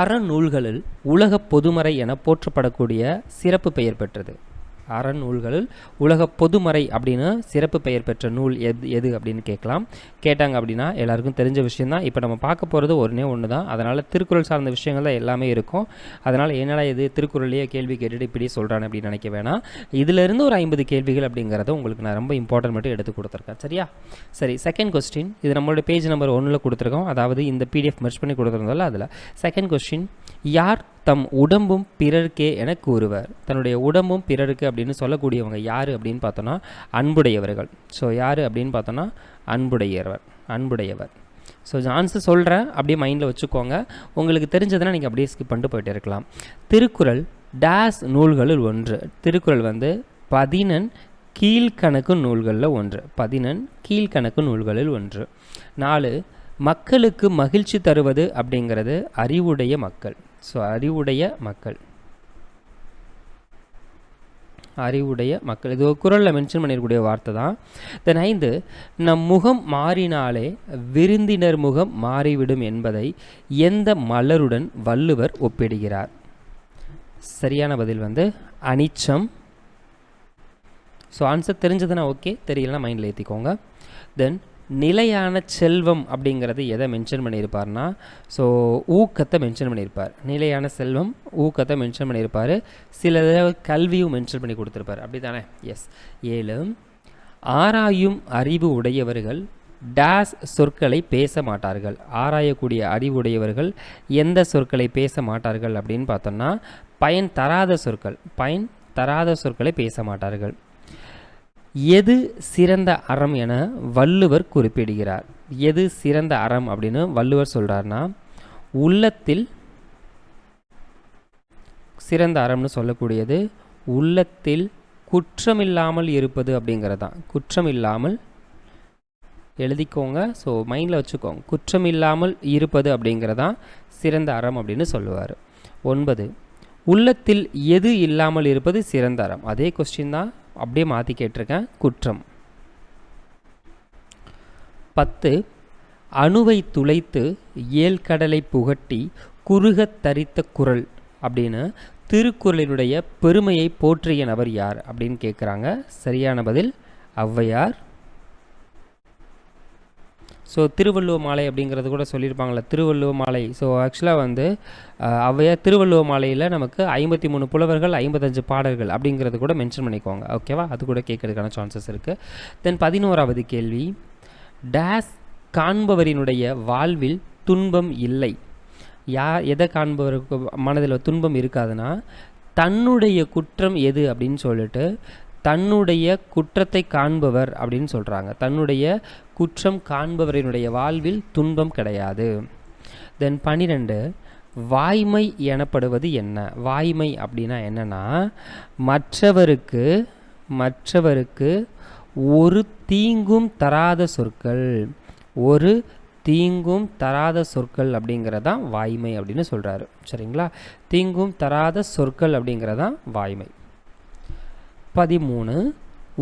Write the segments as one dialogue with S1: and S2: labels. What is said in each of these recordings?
S1: அறநூல்களில் உலக பொதுமறை என போற்றப்படக்கூடிய சிறப்பு பெயர் பெற்றது. அறநூல்களில் உலக பொதுமறை அப்படின்னு சிறப்பு பெயர் பெற்ற நூல் எது அப்படின்னு கேட்டாங்க அப்படின்னா எல்லாருக்கும் தெரிஞ்ச விஷயந்தான். இப்போ நம்ம பார்க்க போகிறது ஒன்று தான். அதனால் திருக்குறள் சார்ந்த விஷயங்கள் தான் எல்லாமே இருக்கும். அதனால் என்னடா இது திருக்குறளையே கேள்வி கேட்டுட்டு இப்படி சொல்கிறானே அப்படின்னு நினைக்க வேணாம். இதிலிருந்து ஒரு 50 கேள்விகள் அப்படிங்கிறத உங்களுக்கு நான் ரொம்ப இம்பார்ட்டன்ட் மட்டும் எடுத்து கொடுத்துருக்கேன். சரியா? சரி, செகண்ட் கொஸ்டின். இது நம்மளோட பேஜ் நம்பர் 1 கொடுத்துருக்கோம். அதாவது இந்த பிடிஎஃப் மெர்ஜ் பண்ணி கொடுத்துருந்தோம்ல, அதில் செகண்ட் கொஸ்டின், யார் தம் உடம்பும் பிறர்க்கே என கூறுவர்? தன்னுடைய உடம்பும் பிறருக்கு அப்படின்னு சொல்லக்கூடியவங்க யார் அப்படின்னு பார்த்தோன்னா அன்புடையவர்கள். ஸோ யார் அப்படின்னு பார்த்தோன்னா அன்புடையவர். ஸோ ஆன்சர் சொல்கிறேன், அப்படியே மைண்டில் வச்சுக்கோங்க. உங்களுக்கு தெரிஞ்சதுன்னா நீங்கள் அப்படியே ஸ்கிப் பண்ணிட்டு போயிட்டு இருக்கலாம். திருக்குறள் டேஸ் நூல்களில் ஒன்று. திருக்குறள் 14 கீழ்கணக்கு நூல்களில் ஒன்று. 14 கீழ்கணக்கு நூல்களில் ஒன்று. 4, மக்களுக்கு மகிழ்ச்சி தருவது அப்படிங்கிறது அறிவுடைய மக்கள். ஸோ அறிவுடைய மக்கள் இது ஒரு குறளில் மென்ஷன் பண்ணியிருக்கக்கூடிய வார்த்தை தான். தென் 5, நம் முகம் மாறினாலே விருந்தினர் முகம் மாறிவிடும் என்பதை எந்த மலருடன் வள்ளுவர் ஒப்பிடுகிறார்? சரியான பதில் அனிச்சம். ஸோ ஆன்சர் தெரிஞ்சதுன்னா ஓகே, தெரியலனா மைண்டில் ஏற்றிக்கோங்க. தென் நிலையான செல்வம் அப்படிங்கிறது எதை மென்ஷன் பண்ணியிருப்பார்னா, ஸோ ஊக்கத்தை மென்ஷன் பண்ணியிருப்பார். நிலையான செல்வம் ஊக்கத்தை மென்ஷன் பண்ணியிருப்பார். சில கல்வியும் மென்ஷன் பண்ணி கொடுத்துருப்பார். அப்படி தானே? எஸ். 7, ஆராயும் அறிவு உடையவர்கள் டேஸ் சொற்களை பேச மாட்டார்கள். ஆராயக்கூடிய அறிவுடையவர்கள் எந்த சொற்களை பேச மாட்டார்கள் அப்படின்னு பார்த்தோம்னா பயன் தராத சொற்களை பேச மாட்டார்கள். எது சிறந்த அறம் என வள்ளுவர் குறிப்பிடுகிறார்? எது சிறந்த அறம் அப்படின்னு வள்ளுவர் சொல்கிறார்னா, உள்ளத்தில் சிறந்த அறம்னு சொல்லக்கூடியது உள்ளத்தில் குற்றமில்லாமல் இருப்பது அப்படிங்கிறதான். குற்றமில்லாமல் எழுதிக்கோங்க, ஸோ மைண்டில் வச்சுக்கோங்க. குற்றமில்லாமல் இருப்பது அப்படிங்கிறதான் சிறந்த அறம் அப்படின்னு சொல்லுவார். 9, உள்ளத்தில் எது இல்லாமல் இருப்பது சிறந்த அறம்? அதே கொஸ்டின் தான், அப்படியே மாற்றி கேட்டிருக்கேன். குற்றம். 10, அணுவை துளைத்து ஏழ்கடலை புகட்டி குறுகத் தரித்த குறள் அப்படின்னு திருக்குறளினுடைய பெருமையை போற்றிய நபர் யார் அப்படின்னு கேட்குறாங்க. சரியான பதில் ஔவையார். ஸோ திருவள்ளுவ மாலை அப்படிங்கிறது கூட சொல்லியிருப்பாங்களே, திருவள்ளுவ மாலை. ஸோ ஆக்சுவலாக ஔவையார் திருவள்ளுவ மாலையில் நமக்கு 53 புலவர்கள் 55 பாடல்கள் அப்படிங்கிறது கூட மென்ஷன் பண்ணிக்கோங்க. ஓகேவா? அது கூட கேட்கறதுக்கான சான்சஸ் இருக்குது. தென் 11வது கேள்வி, டேஸ் காண்பவரினுடைய வாழ்வில் துன்பம் இல்லை. எதை காண்பவருக்கு மனதில் துன்பம் இருக்காதுன்னா தன்னுடைய குற்றம் எது அப்படின்னு சொல்லிட்டு தன்னுடைய குற்றத்தை காண்பவர் அப்படின்னு சொல்கிறாங்க. தன்னுடைய குற்றம் காண்பவரினுடைய வாழ்வில் துன்பம் கிடையாது. தென் 12, வாய்மை எனப்படுவது என்ன? வாய்மை அப்படின்னா என்னன்னா, மற்றவருக்கு ஒரு தீங்கும் தராத சொற்கள் அப்படிங்கிறதான் வாய்மை அப்படின்னு சொல்கிறாரு. சரிங்களா? தீங்கும் தராத சொற்கள் அப்படிங்கிறதான் வாய்மை. 13,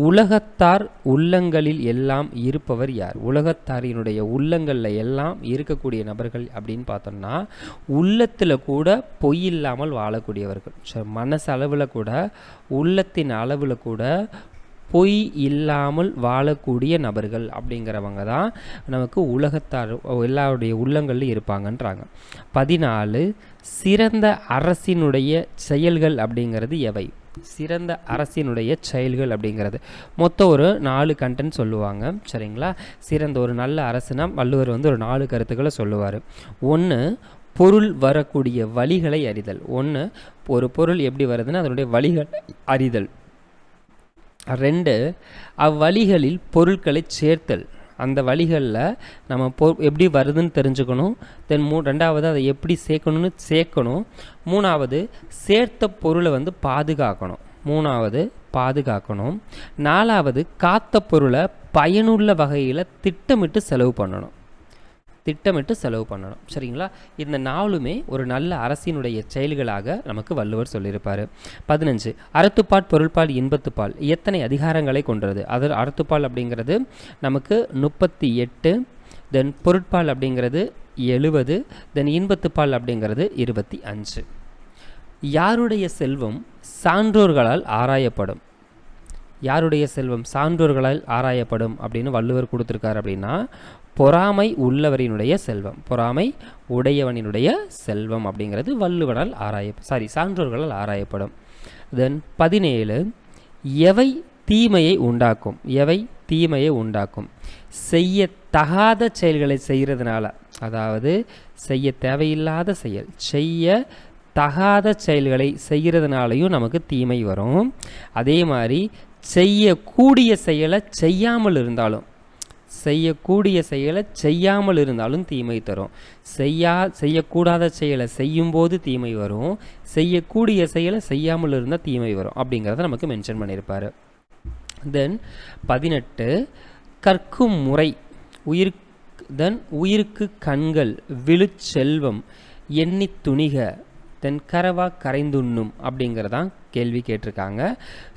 S1: உலகத்தார் உள்ளங்களில் எல்லாம் இருப்பவர் யார்? உலகத்தாரினுடைய உள்ளங்களில் எல்லாம் இருக்கக்கூடிய நபர்கள் அப்படின்னு பார்த்தோம்னா உள்ளத்தில் கூட பொய் இல்லாமல் வாழக்கூடியவர்கள். மனசளவில் கூட உள்ளத்தின் அளவில் கூட பொய் இல்லாமல் வாழக்கூடிய நபர்கள் அப்படிங்கிறவங்க தான் நமக்கு உலகத்தார் எல்லாருடைய உள்ளங்களில் இருப்பாங்கன்றாங்க. 14, சிறந்த அரசினுடைய செயல்கள் அப்படிங்கிறது எவை? சிறந்த அரசினுடைய செயல்கள் அப்படிங்கிறது மொத்தம் ஒரு 4 கண்டென்ட் சொல்லுவாங்க. சரிங்களா? சிறந்த ஒரு நல்ல அரசுனா வள்ளுவர் ஒரு 4 கருத்துக்களை சொல்லுவார். 1, பொருள் வரக்கூடிய வழிகளை அறிதல். ஒரு பொருள் எப்படி வருதுன்னா அதனுடைய வழிகள் அறிதல். 2, அவ்வழிகளில் பொருட்களை சேர்த்தல். அந்த வழிகளில் நம்ம எப்படி வருதுன்னு தெரிஞ்சுக்கணும். தென் 2வது அதை எப்படி சேர்க்கணும்னு சேர்க்கணும். 3வது சேர்த்த பொருளை பாதுகாக்கணும். 4வது காத்த பொருளை பயனுள்ள வகையில் திட்டமிட்டு செலவு பண்ணணும். சரிங்களா? இந்த 4மே ஒரு நல்ல அரசினுடைய செயல்களாக நமக்கு வள்ளுவர் சொல்லியிருப்பார். 15, அறத்துப்பால் பொருள்பால் இன்பத்துப்பால் எத்தனை அதிகாரங்களை கொண்டது? அது அறத்துப்பால் அப்படிங்கிறது நமக்கு 38, தென் பொருட்பால் அப்படிங்கிறது 70, தென் இன்பத்துப்பால் அப்படிங்கிறது 25. யாருடைய செல்வம் சான்றோர்களால் ஆராயப்படும்? யாருடைய செல்வம் சான்றோர்களால் ஆராயப்படும் அப்படின்னு வள்ளுவர் கொடுத்துருக்கார் அப்படின்னா, பொறாமை உள்ளவரினுடைய செல்வம், பொறாமை உடையவனினுடைய செல்வம் அப்படிங்கிறது வள்ளுவரால் சான்றோர்களால் ஆராயப்படும். தென் 17, எவை தீமையை உண்டாக்கும்? எவை தீமையை உண்டாக்கும்? செய்ய தகாத செயல்களை செய்கிறதுனால, அதாவது செய்ய தேவையில்லாத செயல், செய்ய தகாத செயல்களை செய்கிறதுனாலையும் நமக்கு தீமை வரும். அதே மாதிரி செய்யக்கூடிய செயலை செய்யாமல் இருந்தாலும், செய்யக்கூடிய செயலை செய்யாமல் இருந்தாலும் தீமை தரும். செய்யக்கூடாத செயலை செய்யும்போது தீமை வரும், செய்யக்கூடிய செயலை செய்யாமல் இருந்தால் தீமை வரும் அப்படிங்கிறத நமக்கு மென்ஷன் பண்ணியிருப்பார். தென் 18, கற்கும் முறை. உயிருக்கு கண்கள் விழுச்செல்வம் எண்ணி துணிக தென் கரவா கரைந்துண்ணும் அப்படிங்கிறதான் கேள்வி கேட்டிருக்காங்க.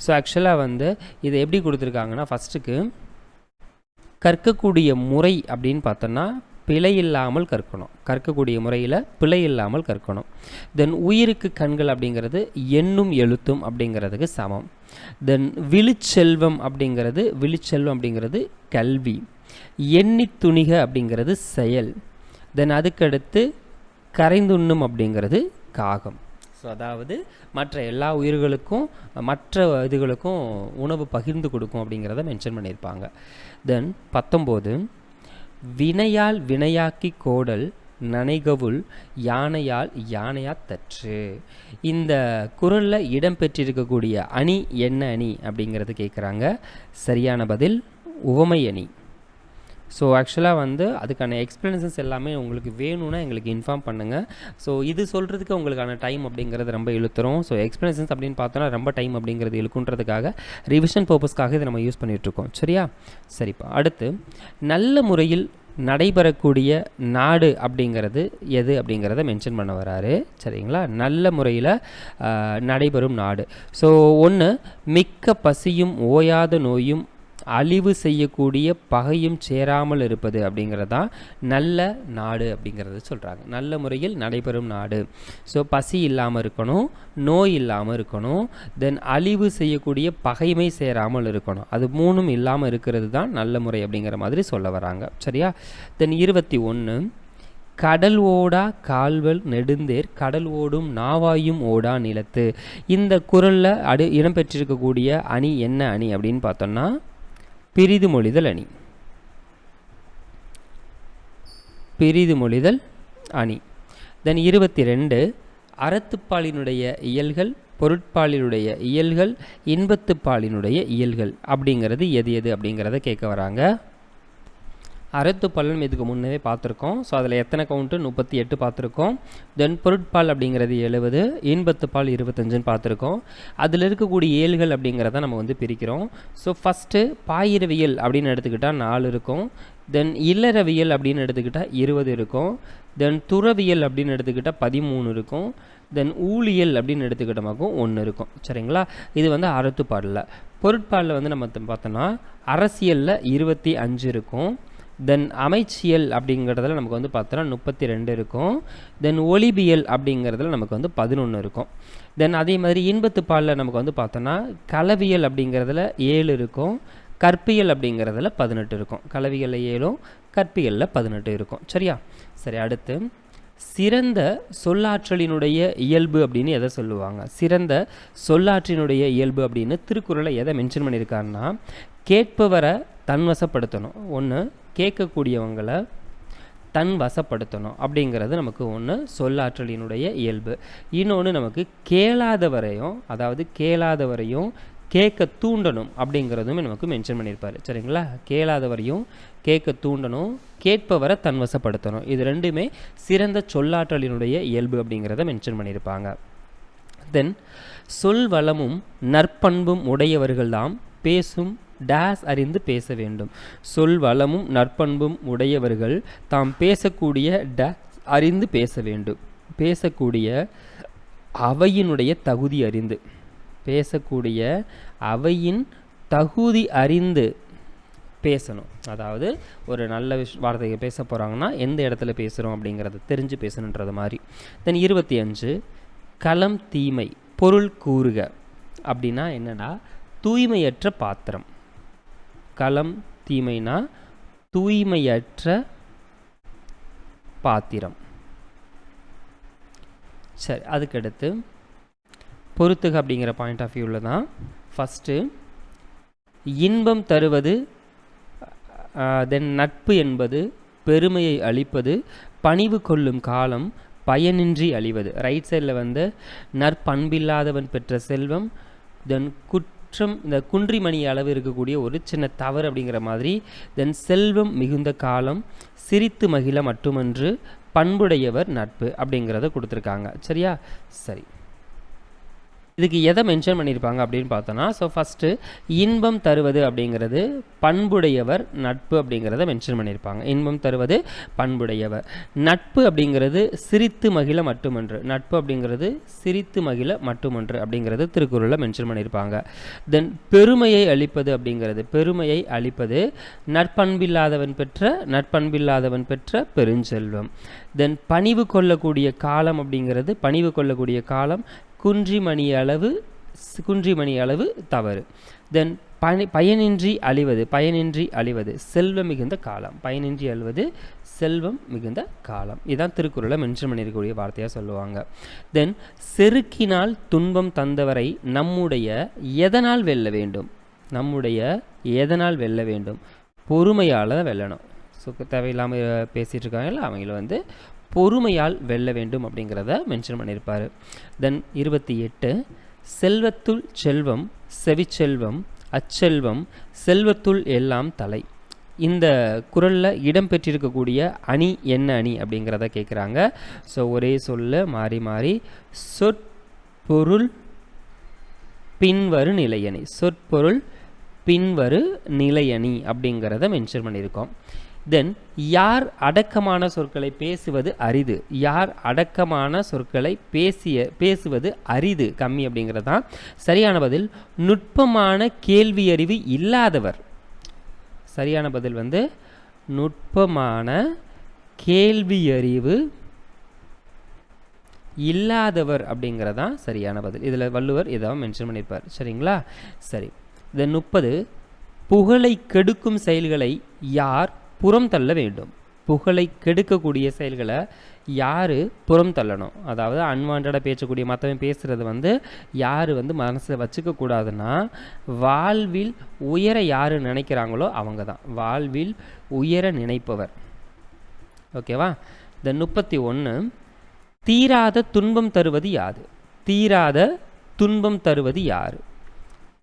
S1: ஸோ ஆக்சுவலாக இதை எப்படி கொடுத்துருக்காங்கன்னா, ஃபஸ்ட்டுக்கு கற்கக்கூடிய முறை அப்படின்னு பார்த்தோன்னா பிழை இல்லாமல் கற்கணும். கற்கக்கூடிய முறையில் பிழை இல்லாமல் கற்கணும். தென் உயிருக்கு கண்கள் அப்படிங்கிறது எண்ணும் எழுத்தும் அப்படிங்கிறதுக்கு சமம். தென் விழுச்செல்வம் அப்படிங்கிறது கல்வி. எண்ணி துணிக அப்படிங்கிறது செயல். தென் அதுக்கடுத்து கரைந்துண்ணும் அப்படிங்கிறது காகம். ஸோ அதாவது மற்ற எல்லா உயிர்களுக்கும் மற்ற இதுகளுக்கும் உணவு பகிர்ந்து கொடுக்கும் அப்படிங்கிறத மென்ஷன் பண்ணியிருப்பாங்க. தென் 19, வினையால் வினையாக்கி கோடல் நனைகவுள் யானையால் யானையாத்தற்று. இந்த குறளில் இடம்பெற்றிருக்கக்கூடிய அணி என்ன அணி அப்படிங்கிறது கேட்குறாங்க. சரியான பதில் உவமை அணி. ஸோ ஆக்சுவலாக அதுக்கான எக்ஸ்ப்ளனேஷன்ஸ் எல்லாமே உங்களுக்கு வேணும்னா எங்களுக்கு இன்ஃபார்ம் பண்ணுங்கள். ஸோ இது சொல்கிறதுக்கு உங்களுக்கான டைம் அப்படிங்கிறது ரொம்ப இழுத்துரும். ஸோ எக்ஸ்ப்ளனேஷன்ஸ் அப்படின்னு பார்த்தோன்னா ரொம்ப டைம் அப்படிங்கிறது இழுக்குன்றதுக்காக ரிவிஷன் பர்பஸ்க்காக இதை நம்ம யூஸ் பண்ணிகிட்ருக்கோம். சரியா? சரிப்பா. அடுத்து, நல்ல முறையில் நடைபெறக்கூடிய நாடு அப்படிங்கிறது எது அப்படிங்கிறத மென்ஷன் பண்ண வராரு. சரிங்களா? நல்ல முறையில் நடைபெறும் நாடு. ஸோ ஒன்று, மிக்க பசியும் ஓயாத நோயும் அழிவு செய்யக்கூடிய பகையும் சேராமல் இருப்பது அப்படிங்கிறது தான் நல்ல நாடு அப்படிங்கிறது சொல்கிறாங்க. நல்ல முறையில் நடைபெறும் நாடு. ஸோ பசி இல்லாமல் இருக்கணும், நோய் இல்லாமல் இருக்கணும், தென் அழிவு செய்யக்கூடிய பகைமை சேராமல் இருக்கணும். அது மூணும் இல்லாமல் இருக்கிறது தான் நல்ல முறை அப்படிங்கிற மாதிரி சொல்ல வராங்க. சரியா? தென் 21, கடல் ஓடா கால்வல் நெடுந்தேர் கடல் ஓடும் நாவாயும் ஓடா நிலத்து. இந்த குறளில் இடம்பெற்றிருக்கக்கூடிய அணி என்ன அணி அப்படின்னு பார்த்தோம்னா பிரிது மொழிதல் அணி. பிரிது மொழிதல் அணி. தென் 22, அறத்துப்பாலினுடைய இயல்கள், பொருட்பாலினுடைய இயல்கள், இன்பத்துப்பாலினுடைய இயல்கள் அப்படிங்கிறது எது எது அப்படிங்கிறத கேட்க வராங்க. அறத்துப்பால் இதுக்கு முன்னே பார்த்துருக்கோம். ஸோ அதில் எத்தனை கவுண்ட்டு? 38 பார்த்துருக்கோம். தென் பொருட்பால் அப்படிங்கிறது 70, இன்பத்துப்பால் 25ன்னு பார்த்துருக்கோம். அதில் இருக்கக்கூடிய ஏழ்கள் அப்படிங்கிறத நம்ம பிரிக்கிறோம். ஸோ ஃபஸ்ட்டு பாயிரவியல் அப்படின்னு எடுத்துக்கிட்டால் 4 இருக்கும். தென் இல்லறவியல் அப்படின்னு எடுத்துக்கிட்டால் 20 இருக்கும். தென் துறவியல் அப்படின்னு எடுத்துக்கிட்டால் 13 இருக்கும். தென் ஊழியல் அப்படின்னு எடுத்துக்கிட்டமாக்கும் 1 இருக்கும். சரிங்களா? இது அறத்துப்பாலில். பொருட்பாலில் நம்ம பார்த்தோன்னா அரசியலில் 25 இருக்கும். தென் அமைச்சியல் அப்படிங்கிறதுல நமக்கு பார்த்தோன்னா 32 இருக்கும். தென் ஒளிபியல் அப்படிங்கிறதுல நமக்கு 11 இருக்கும். தென் அதே மாதிரி இன்பத்துப்பாலில் நமக்கு பார்த்தோன்னா களவியல் அப்படிங்கிறதுல 7 இருக்கும். கற்பியல் அப்படிங்கிறதுல 18 இருக்கும். களவியலில் 7, கற்பியலில் 18 இருக்கும். சரியா? சரி. அடுத்து, சிறந்த சொல்லாற்றலினுடைய இயல்பு அப்படின்னு எதை சொல்லுவாங்க? சிறந்த சொல்லாற்றினுடைய இயல்பு அப்படின்னு திருக்குறளை எதை மென்ஷன் பண்ணியிருக்காருன்னா, கேட்பவரை தன்வசப்படுத்தணும். ஒன்று, கேட்கக்கூடியவங்களை தன் வசப்படுத்தணும் அப்படிங்கிறது நமக்கு ஒன்று சொல்லாற்றலினுடைய இயல்பு. இன்னொன்று, நமக்கு கேளாதவரையும் கேட்க தூண்டணும் அப்படிங்கிறதுமே நமக்கு மென்ஷன் பண்ணியிருப்பார். சரிங்களா? கேளாதவரையும் கேட்க தூண்டணும், கேட்பவரை தன்வசப்படுத்தணும். இது ரெண்டுமே சிறந்த சொல்லாற்றலினுடைய இயல்பு அப்படிங்கிறத மென்ஷன் பண்ணியிருப்பாங்க. தென் சொல் வளமும் நற்பண்பும் உடையவர்கள்தாம் பேசும் டேஸ் அறிந்து பேச வேண்டும். சொல் வளமும் நற்பண்பும் உடையவர்கள் தாம் பேசக்கூடிய டேஸ் அறிந்து பேச வேண்டும். பேசக்கூடிய அவையினுடைய தகுதி அறிந்து, பேசக்கூடிய அவையின் தகுதி அறிந்து பேசணும். அதாவது ஒரு நல்ல வார்த்தையை பேச போகிறாங்கன்னா எந்த இடத்துல பேசுகிறோம் அப்படிங்கிறத தெரிஞ்சு பேசணுன்றது மாதிரி. தென் 25 களம் தீமை பொருள் கூறுக அப்படின்னா என்னென்னா தூய்மையற்ற பாத்திரம். களம் தீமைனா தூய்மையற்ற பாத்திரம். சரி, அதுக்கடுத்து பொறுத்துக அப்படிங்கிற பாயிண்ட் ஆஃப் வியூவில் தான் ஃபஸ்ட்டு இன்பம் தருவது, தென் நட்பு என்பது பெருமையை அளிப்பது, பணிவு கொள்ளும் காலம் பயனின்றி அழிவது. ரைட் சைடில் வந்து நற்பண்பில்லாதவன் பெற்ற செல்வம், தென் குற்றம், இந்த குன்றிமணி அளவு இருக்கக்கூடிய ஒரு சின்ன தவறு அப்படிங்கிற மாதிரி, தென் செல்வம் மிகுந்த காலம் சிரித்து மகிழ மட்டுமன்று பண்புடையவர் நட்பு அப்படிங்கிறத கொடுத்துருக்காங்க. சரியா? சரி, இதுக்கு எதை மென்ஷன் பண்ணியிருப்பாங்க அப்படின்னு பார்த்தோன்னா, ஸோ ஃபஸ்ட்டு இன்பம் தருவது அப்படிங்கிறது பண்புடையவர் நட்பு அப்படிங்கிறத மென்ஷன் பண்ணியிருப்பாங்க. இன்பம் தருவது பண்புடையவர். நட்பு அப்படிங்கிறது சிரித்து மகிழ மட்டுமன்று. நட்பு அப்படிங்கிறது சிரித்து மகிழ மட்டுமன்று அப்படிங்கிறது திருக்குறளில் மென்ஷன் பண்ணியிருப்பாங்க. தென் பெருமையை அளிப்பது அப்படிங்கிறது, பெருமையை அளிப்பது நற்பண்பில்லாதவன் பெற்ற பெருஞ்செல்வம். தென் பணிவு கொள்ளக்கூடிய காலம் அப்படிங்கிறது, பணிவு கொள்ளக்கூடிய காலம் குன்றிமணி அளவு தவறு. தென் பயனின்றி அழிவது செல்வம் மிகுந்த காலம். பயனின்றி அழிவது செல்வம் மிகுந்த காலம். இதுதான் திருக்குறளை மென்ஷன் பண்ணியிருக்கக்கூடிய வார்த்தையாக சொல்லுவாங்க. தென் செருக்கினால் துன்பம் தந்தவரை நம்முடைய எதனால் வெல்ல வேண்டும்? பொறுமையால் வெல்லணும். ஸோ தேவையில்லாமல் பேசிகிட்டு இருக்காங்கல்ல, அவங்கள வந்து பொறுமையால் வெல்ல வேண்டும் அப்படிங்கிறத மென்ஷன் பண்ணியிருப்பார். தென் 28 செல்வத்துள் செல்வம் செவிச்செல்வம் அச்செல்வம் செல்வத்துள் எல்லாம் தலை. இந்த குறளில் இடம்பெற்றிருக்கக்கூடிய அணி என்ன அணி அப்படிங்கிறத கேட்குறாங்க. ஸோ ஒரே சொல்ல மாறி மாறி சொற்பொருள் பின்வரு நிலையணி, சொற்பொருள் பின்வரு நிலையணி அப்படிங்கிறத மென்ஷன் பண்ணியிருக்கோம். தென் யார் அடக்கமான சொற்களை பேசுவது அரிது, பேசுவது அரிது, கம்மி அப்படிங்கிறது தான் சரியான பதில். நுட்பமான கேள்வியறிவு இல்லாதவர். சரியான பதில் வந்து நுட்பமான கேள்வியறிவு இல்லாதவர் அப்படிங்கிறதான் சரியான பதில். இதில் வள்ளுவர் இதை மென்ஷன் பண்ணியிருப்பார். சரிங்களா? சரி, இந்த 30 புகழை கெடுக்கும் செயல்களை யார் புறம் தள்ள வேண்டும்? புகழை கெடுக்கக்கூடிய செயல்களை யார் புறம் தள்ளணும்? அதாவது அன்வான்டாக பேசக்கூடிய மற்றவன் பேசுகிறது வந்து யார் வந்து மனசில் வச்சுக்க கூடாதுன்னா, வாழ்வில் உயர யார் நினைக்கிறாங்களோ அவங்க தான் வாழ்வில் உயர நினைப்பவர். ஓகேவா? இந்த 31 தீராத துன்பம் தருவது யார்?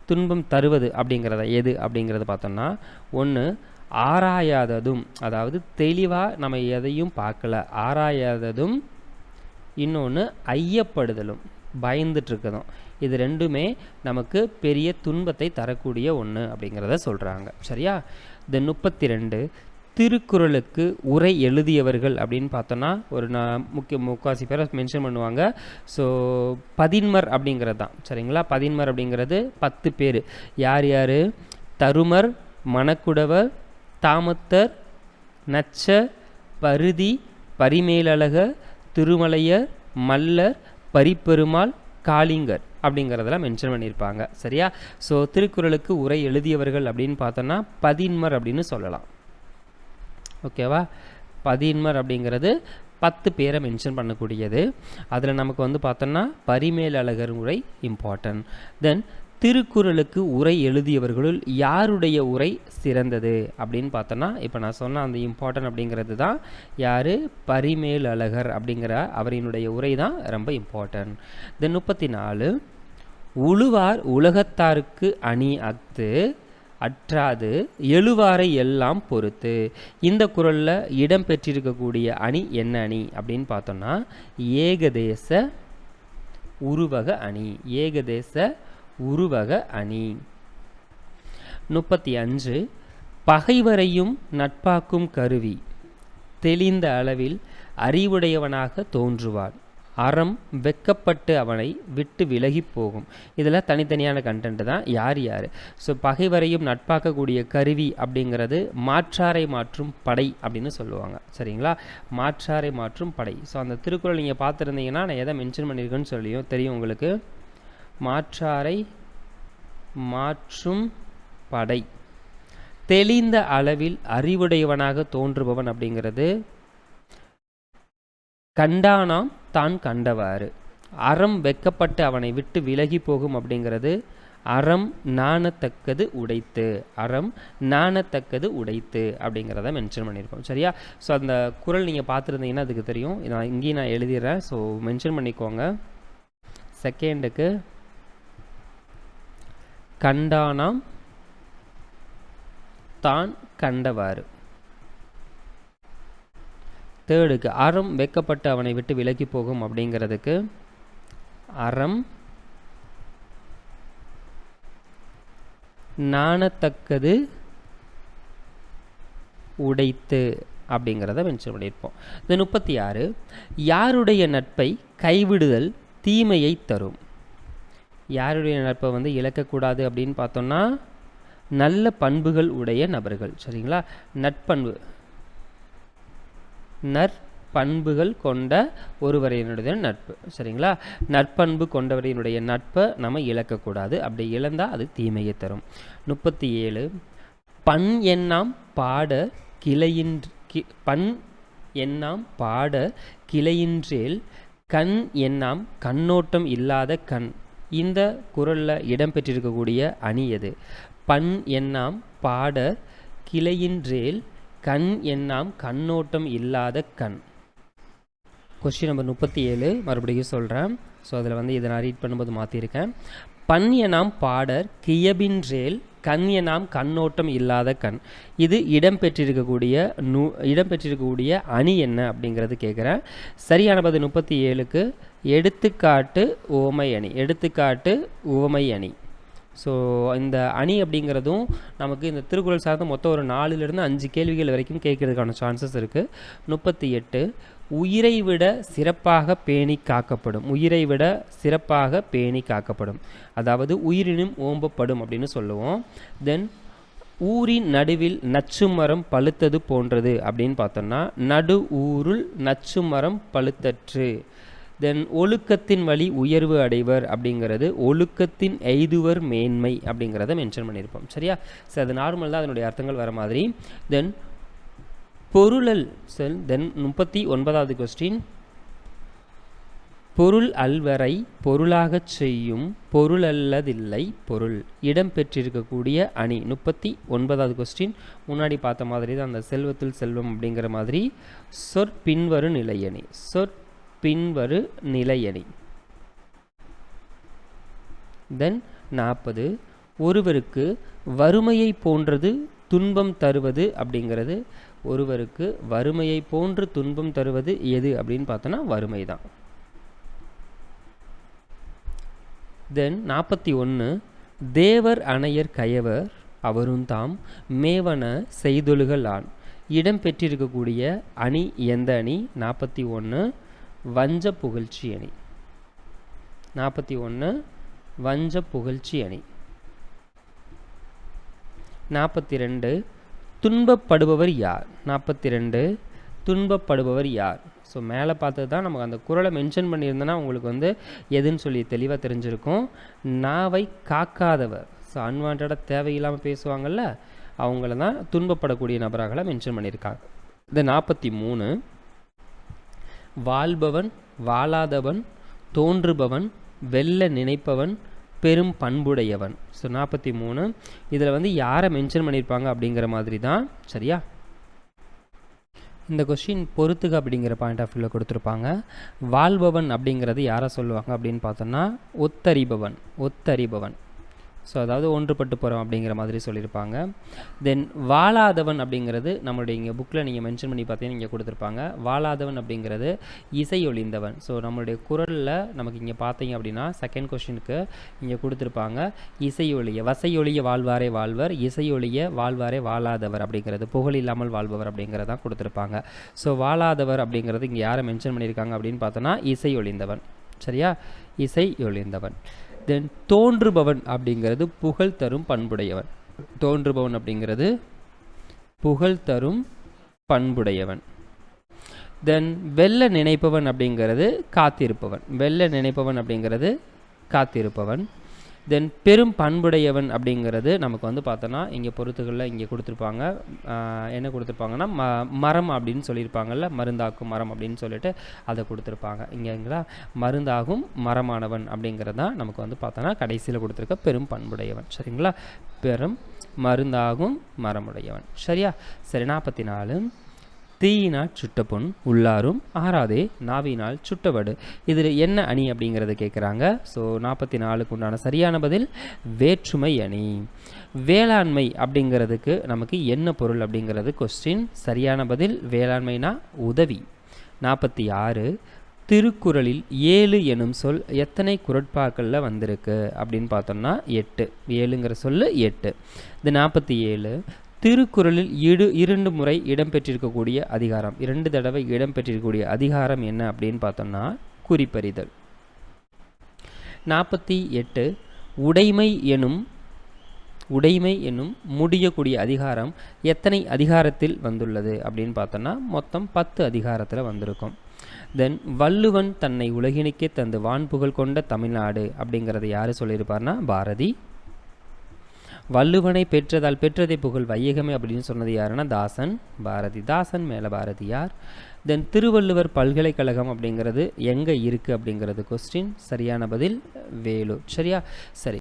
S1: துன்பம் தருவது அப்படிங்கிறத எது அப்படிங்கிறத பார்த்தோம்னா, ஒன்று ஆராயாததும், அதாவது தெளிவாக நம்ம எதையும் பார்க்கல, ஆராயாததும், இன்னொன்று ஐயப்படுதலும், பயந்துட்டுருக்கதும். இது ரெண்டுமே நமக்கு பெரிய துன்பத்தை தரக்கூடிய ஒன்று அப்படிங்கிறத சொல்கிறாங்க. சரியா? இந்த 32 திருக்குறளுக்கு உரை எழுதியவர்கள் அப்படின்னு பார்த்தோன்னா ஒரு முக்காசி பேரை மென்ஷன் பண்ணுவாங்க. ஸோ பதின்மர் அப்படிங்கிறது தான். சரிங்களா? பதின்மர் அப்படிங்கிறது 10 பேர். யார் யார்? தருமர், மணக்குடவர், தாமத்தர், நச்சர், பருதி, பரிமேலழகர், திருமலையர், மல்லர், பரிப்பெருமாள், காளிங்கர் அப்படிங்கிறதெல்லாம் மென்ஷன் பண்ணியிருப்பாங்க. சரியா? ஸோ திருக்குறளுக்கு உரை எழுதியவர்கள் அப்படின்னு பார்த்தோன்னா பதின்மர் அப்படின்னு சொல்லலாம். ஓகேவா? பதின்மர் அப்படிங்கிறது 10 பேரை மென்ஷன் பண்ணக்கூடியது. அதில் நமக்கு வந்து பார்த்தோன்னா பரிமேலழகர் உரை இம்பார்ட்டன்ட். தென் திருக்குறளுக்கு உரை எழுதியவர்களுள் யாருடைய உரை சிறந்தது அப்படின்னு பார்த்தோன்னா, இப்போ நான் சொன்ன அந்த இம்பார்ட்டன்ட் அப்படிங்கிறது தான் யார்? பரிமேலழகர் அப்படிங்கிற அவரினுடைய உரை தான் ரொம்ப இம்பார்ட்டன்ட். தென் 34 உழுவார் உலகத்தாருக்கு அணி அஃது அற்றாது எழுவாரை எல்லாம் பொறுத்து. இந்த குறளில் இடம்பெற்றிருக்கக்கூடிய அணி என்ன அணி அப்படின்னு பார்த்தோம்னா ஏகதேச உருவக அணி. ஏகதேச உருவக அணி. 35 பகைவரையும் நட்பாக்கும் கருவி தெளிந்த அளவில் அறிவுடையவனாக தோன்றுவான். அறம் வெக்கப்பட்டு அவனை விட்டு விலகி போகும். இதில் தனித்தனியான கண்டென்ட் தான் யார் யார். ஸோ பகைவரையும் நட்பாக்கக்கூடிய கருவி அப்படிங்கிறது மாற்றாரை மாற்றும் படை அப்படின்னு சொல்லுவாங்க. சரிங்களா, மாற்றாரை மாற்றும் படை. ஸோ அந்த திருக்குறள் நீங்கள் பார்த்துருந்தீங்கன்னா நான் எதை மென்ஷன் பண்ணியிருக்கேன்னு சொல்லியும் தெரியும் உங்களுக்கு. மாற்றாரை மாற்றும் படை. தெளிந்த அளவில் அறிவுடையவனாக தோன்றுபவன் அப்படிங்கிறது கண்டானாம் தான் கண்டவாறு. அறம் வெக்கப்பட்டு அவனை விட்டு விலகி போகும் அப்படிங்கிறது அறம் நாணத்தக்கது உடைத்து. அறம் நாணத்தக்கது உடைத்து அப்படிங்கிறத மென்ஷன் பண்ணியிருக்கோம். சரியா, ஸோ அந்த குறள் நீங்கள் பார்த்துருந்தீங்கன்னா அதுக்கு தெரியும். நான் இங்கேயும் நான் எழுதிடுறேன், ஸோ மென்ஷன் பண்ணிக்கோங்க. செகண்டுக்கு கண்டானாம் தான் கண்டவாறு. தேர்டுக்கு அறம் வெக்கப்பட்டு அவனை விட்டு விலகி போகும் அப்படிங்கிறதுக்கு அறம் நாணத்தக்கது உடைத்து அப்படிங்கிறத மென்ஷன் பண்ணியிருப்போம். இது 36. யாருடைய நட்பை கைவிடுதல் தீமையை தரும். யாருடைய நட்பை வந்து இழக்கக்கூடாது அப்படின்னு பார்த்தோம்னா நல்ல பண்புகள் உடைய நபர்கள். சரிங்களா, நற்பண்புகள் கொண்ட ஒருவரையினுடைய நட்பு. சரிங்களா, நற்பண்பு கொண்டவரையினுடைய நட்பை நம்ம இழக்கக்கூடாது. அப்படி இழந்தால் அது தீமையை தரும். 37. பண் எண்ணாம் பாட கிளையின்றேல் கண் எண்ணாம் கண்ணோட்டம் இல்லாத கண். இந்த குறளில் இடம்பெற்றிருக்கக்கூடிய அணி எது? பண் எண்ணாம் பாட கிளையின்றேல் கண் எண்ணாம் கண்ணோட்டம் இல்லாத கண். கொஸ்டின் நம்பர் 37 மறுபடியும் சொல்கிறேன். ஸோ அதில் வந்து இதை நான் ரீட் பண்ணும்போது மாற்றிருக்கேன். பண் எனாம் பாடர் கியபின்றேல் கண் எனாம் கண்ணோட்டம் இல்லாத கண். இது இடம்பெற்றிருக்கக்கூடிய அணி என்ன அப்படிங்கிறது கேட்குறேன். சரியான பதில் 37க்கு எடுத்துக்காட்டு உவமை அணி. எடுத்துக்காட்டு உவமை அணி. ஸோ இந்த அணி அப்படிங்கிறதும் நமக்கு இந்த திருக்குறள் சார்ந்த மொத்தம் ஒரு 4லிருந்து 5 கேள்விகள் வரைக்கும் கேட்கறதுக்கான சான்சஸ் இருக்குது. 38. உயிரை விட சிறப்பாக பேணி காக்கப்படும். உயிரை விட சிறப்பாக பேணி காக்கப்படும், அதாவது உயிரினும் ஓம்பப்படும் அப்படின்னு சொல்லுவோம். தென் ஊரின் நடுவில் நச்சு மரம் பழுத்தது போன்றது அப்படின்னு பார்த்தோம்னா நடு ஊருள் நச்சு மரம் பழுத்தற்று. தென் ஒழுக்கத்தின் வழி உயர்வு அடைவர் அப்படிங்கிறது ஒழுக்கத்தின் எய்துவர் மேன்மை அப்படிங்கிறத மென்ஷன் பண்ணியிருப்போம். சரியா, ஸோ அது நார்மல் தான் அதனுடைய அர்த்தங்கள் வர மாதிரி. தென் பொருளல் செல். தென் 39வது கொஸ்டின். பொருள் அல்வரை பொருளாகச் செய்யும் பொருளல்லதில்லை பொருள். இடம்பெற்றிருக்கக்கூடிய அணி 39வது கொஸ்டின். முன்னாடி பார்த்த மாதிரி தான் அந்த செல்வத்தில் செல்வம் அப்படிங்கிற மாதிரி சொற்பின்வரு நிலையணி. சொற்பின்வரு நிலையணி. தென் 40. ஒருவருக்கு வறுமையை போன்றது துன்பம் தருவது அப்படிங்கிறது ஒருவருக்கு வறுமையை போன்று துன்பம் தருவது எது அப்படின்னு பார்த்தோன்னா வறுமை தான். தென் 41. தேவர் அணையர் கயவர் அவரும் தாம் மேவன செய்தொழுகள் ஆண். இடம்பெற்றிருக்கக்கூடிய அணி எந்த அணி? 41 வஞ்ச புகழ்ச்சி அணி. 41 வஞ்ச புகழ்ச்சி அணி. 42 துன்பப்படுபவர் யார்? 42 துன்பப்படுபவர் யார்? ஸோ மேலே பார்த்தது தான் நமக்கு அந்த குறளை மென்ஷன் பண்ணியிருந்தேன்னா உங்களுக்கு வந்து எதுன்னு சொல்லி தெளிவாக தெரிஞ்சிருக்கும். நாவை காக்காதவர். ஸோ அன்வான்டாக தேவையில்லாமல் பேசுவாங்கள்ல, அவங்கள தான் துன்பப்படக்கூடிய நபராக மென்ஷன் பண்ணியிருக்காங்க. இந்த 43 வாழ்பவன் வாழாதவன் தோன்றுபவன் வெல்ல நினைப்பவன் பெரும் பண்புடையவன். ஸோ 43 இதில் வந்து யாரை மென்ஷன் பண்ணியிருப்பாங்க அப்படிங்கிற மாதிரி தான். சரியா, இந்த கொஸ்டின் பொறுத்துக அப்படிங்கிற பாயிண்ட் ஆஃப் வியூவில் கொடுத்துருப்பாங்க. வாழ்பவன் அப்படிங்கிறது யாரை சொல்லுவாங்க அப்படின்னு பார்த்தோன்னா ஒத்தறிபவன். ஒத்தறிபவன் ஸோ அதாவது ஒன்றுபட்டு போகிறோம் அப்படிங்கிற மாதிரி சொல்லியிருப்பாங்க. தென் வாழாதவன் அப்படிங்கிறது நம்மளுடைய இங்கே புக்கில் நீங்கள் மென்ஷன் பண்ணி பார்த்தீங்கன்னா இங்கே கொடுத்துருப்பாங்க. வாழாதவன் அப்படிங்கிறது இசையொலிந்தவன். ஸோ நம்மளுடைய குரலில் நமக்கு இங்கே பார்த்தீங்க அப்படின்னா செகண்ட் கொஷினுக்கு இங்கே கொடுத்துருப்பாங்க இசையொலிய வசையொலிய வாழ்வாரே வாழ்வர், இசையொலிய வாழ்வாரே வாழாதவர் அப்படிங்கிறது, புகழ் இல்லாமல் வாழ்பவர் அப்படிங்கிறதான் கொடுத்துருப்பாங்க. ஸோ வாழாதவர் அப்படிங்கிறது இங்கே யாரை மென்ஷன் பண்ணியிருக்காங்க அப்படின்னு பார்த்தோன்னா இசையொலிந்தவன். சரியா, இசையொலிந்தவன். தென் தோன்றுபவன் அப்படிங்கிறது புகழ் தரும் பண்புடையவன். தோன்றுபவன் அப்படிங்கிறது புகழ் தரும் பண்புடையவன். தென் வெல்ல நினைப்பவன் அப்படிங்கிறது காத்திருப்பவன். வெல்ல நினைப்பவன் அப்படிங்கிறது காத்திருப்பவன். தென் பெரும் பண்புடையவன் அப்படிங்கிறது நமக்கு வந்து பார்த்தோன்னா இங்கே பொறுத்துகளில் இங்கே கொடுத்துருப்பாங்க. என்ன கொடுத்துருப்பாங்கன்னா மரம் அப்படின்னு சொல்லியிருப்பாங்கல்ல, மருந்தாக்கும் மரம் அப்படின்னு சொல்லிட்டு அதை கொடுத்துருப்பாங்க. இங்கேங்களா மருந்தாகும் மரமானவன் அப்படிங்கிறது தான் நமக்கு வந்து பார்த்தோன்னா கடைசியில் கொடுத்துருக்க பெரும் பண்புடையவன். சரிங்களா, பெரும் மருந்தாகும் மரமுடையவன். சரியா, சரி. 44 தீயினால் சுட்ட பொன் உள்ளாரும் ஆறாதே நாவினால் சுட்டவடு. இதில் என்ன அணி அப்படிங்கிறத கேட்குறாங்க. ஸோ 44க்கு உண்டான சரியான பதில் வேற்றுமை அணி. வேளாண்மை அப்படிங்கிறதுக்கு நமக்கு என்ன பொருள் அப்படிங்கிறது கொஸ்டின். சரியான பதில் வேளாண்மைனா உதவி. 46 திருக்குறளில் 7 எனும் சொல் எத்தனை குறட்பாக்களில் வந்திருக்கு அப்படின்னு பார்த்தோம்னா 8. 7ங்கிற சொல் 8. இது 47 திருக்குறளில் 2 முறை இடம்பெற்றிருக்கக்கூடிய அதிகாரம், 2 தடவை இடம்பெற்றிருக்கக்கூடிய அதிகாரம் என்ன அப்படின்னு பார்த்தோம்னா குறிப்பறிதல். 48 உடைமை எனும் முடியக்கூடிய அதிகாரம் எத்தனை அதிகாரத்தில் வந்துள்ளது அப்படின்னு பார்த்தோம்னா மொத்தம் 10 அதிகாரத்தில் வந்திருக்கும். தென் வள்ளுவன் தன்னை உலகினுக்கே தந்து வான்புகழ் கொண்ட தமிழ்நாடு அப்படிங்கிறத யார் சொல்லியிருப்பார்னா பாரதி. வள்ளுவனை பெற்றதால் பெற்றதை புகழ் வையகமே அப்படின்னு சொன்னது யாருன்னா தாசன். பாரதிதாசன் மேலே பாரதியார். தென் திருவள்ளுவர் பல்கலைக்கழகம் அப்படிங்கிறது எங்கே இருக்குது அப்படிங்கிறது கொஸ்டின். சரியான பதில் வேலூர். சரியா, சரி.